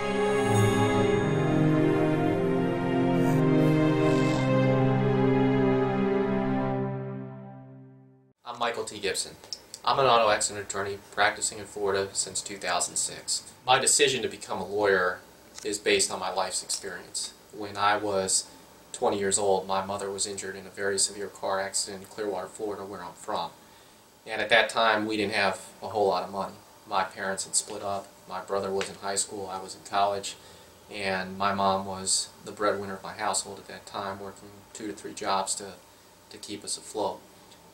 I'm Michael T. Gibson. I'm an auto accident attorney practicing in Florida since 2006. My decision to become a lawyer is based on my life's experience. When I was 20 years old, my mother was injured in a very severe car accident in Clearwater, Florida, where I'm from. And at that time, we didn't have a whole lot of money. My parents had split up. My brother was in high school, I was in college, and my mom was the breadwinner of my household at that time, working 2 to 3 jobs to keep us afloat.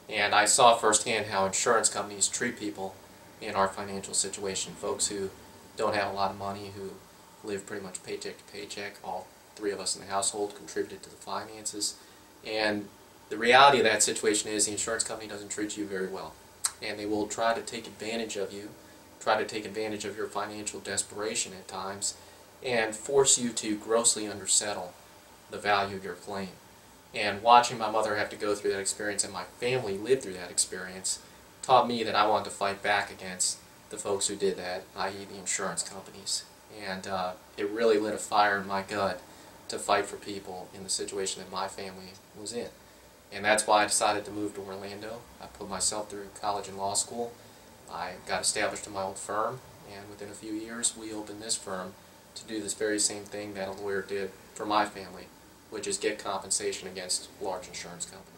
And I saw firsthand how insurance companies treat people in our financial situation. Folks who don't have a lot of money, who live pretty much paycheck to paycheck. All 3 of us in the household contributed to the finances. And the reality of that situation is the insurance company doesn't treat you very well. And they will try to take advantage of you, try to take advantage of your financial desperation at times, and force you to grossly undersettle the value of your claim. And watching my mother have to go through that experience and my family live through that experience taught me that I wanted to fight back against the folks who did that, i.e. the insurance companies. And it really lit a fire in my gut to fight for people in the situation that my family was in. And that's why I decided to move to Orlando. I put myself through college and law school. I got established in my old firm, and within a few years we opened this firm to do this very same thing that a lawyer did for my family, which is get compensation against large insurance companies.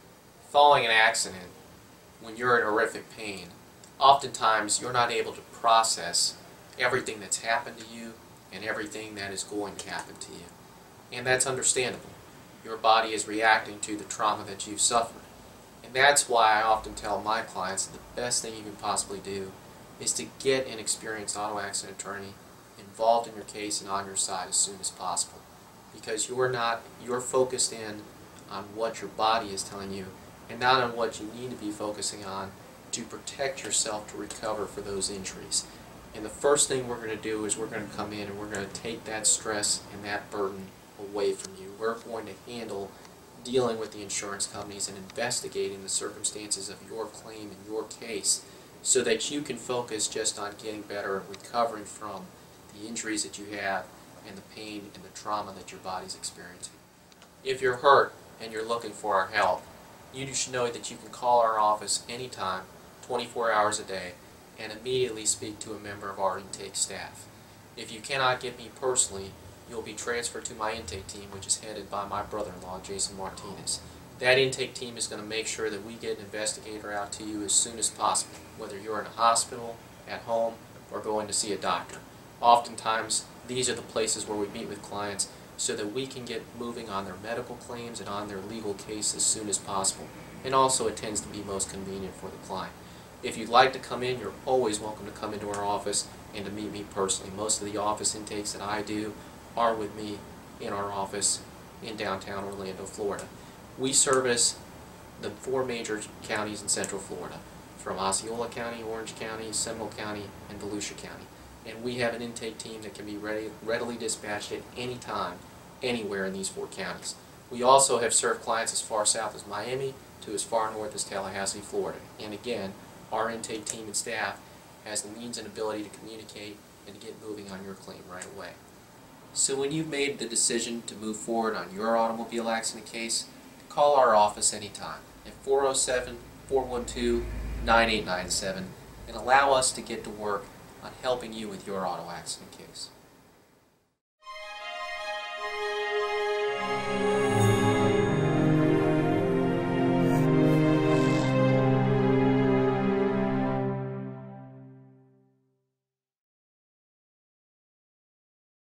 Following an accident, when you're in horrific pain, oftentimes you're not able to process everything that's happened to you and everything that is going to happen to you. And that's understandable. Your body is reacting to the trauma that you've suffered. And that's why I often tell my clients that the best thing you can possibly do is to get an experienced auto accident attorney involved in your case and on your side as soon as possible. Because you're focused in on what your body is telling you and not on what you need to be focusing on to protect yourself to recover for those injuries. And the first thing we're going to do is we're going to come in and we're going to take that stress and that burden away from you. We're going to handle dealing with the insurance companies and investigating the circumstances of your claim and your case so that you can focus just on getting better and recovering from the injuries that you have and the pain and the trauma that your body's experiencing. If you're hurt and you're looking for our help, you should know that you can call our office anytime, 24 hours a day, and immediately speak to a member of our intake staff. If you cannot get me personally, you'll be transferred to my intake team, which is headed by my brother-in-law, Jason Martinez. That intake team is going to make sure that we get an investigator out to you as soon as possible, whether you're in a hospital, at home, or going to see a doctor. Oftentimes, these are the places where we meet with clients so that we can get moving on their medical claims and on their legal case as soon as possible. And also, it tends to be most convenient for the client. If you'd like to come in, you're always welcome to come into our office and to meet me personally. Most of the office intakes that I do are with me in our office in downtown Orlando, Florida. We service the 4 major counties in Central Florida, from Osceola County, Orange County, Seminole County, and Volusia County. And we have an intake team that can be readily dispatched at any time, anywhere in these 4 counties. We also have served clients as far south as Miami to as far north as Tallahassee, Florida. And again, our intake team and staff has the means and ability to communicate and to get moving on your claim right away. So when you've made the decision to move forward on your automobile accident case, call our office anytime at 407-412-9897 and allow us to get to work on helping you with your auto accident case.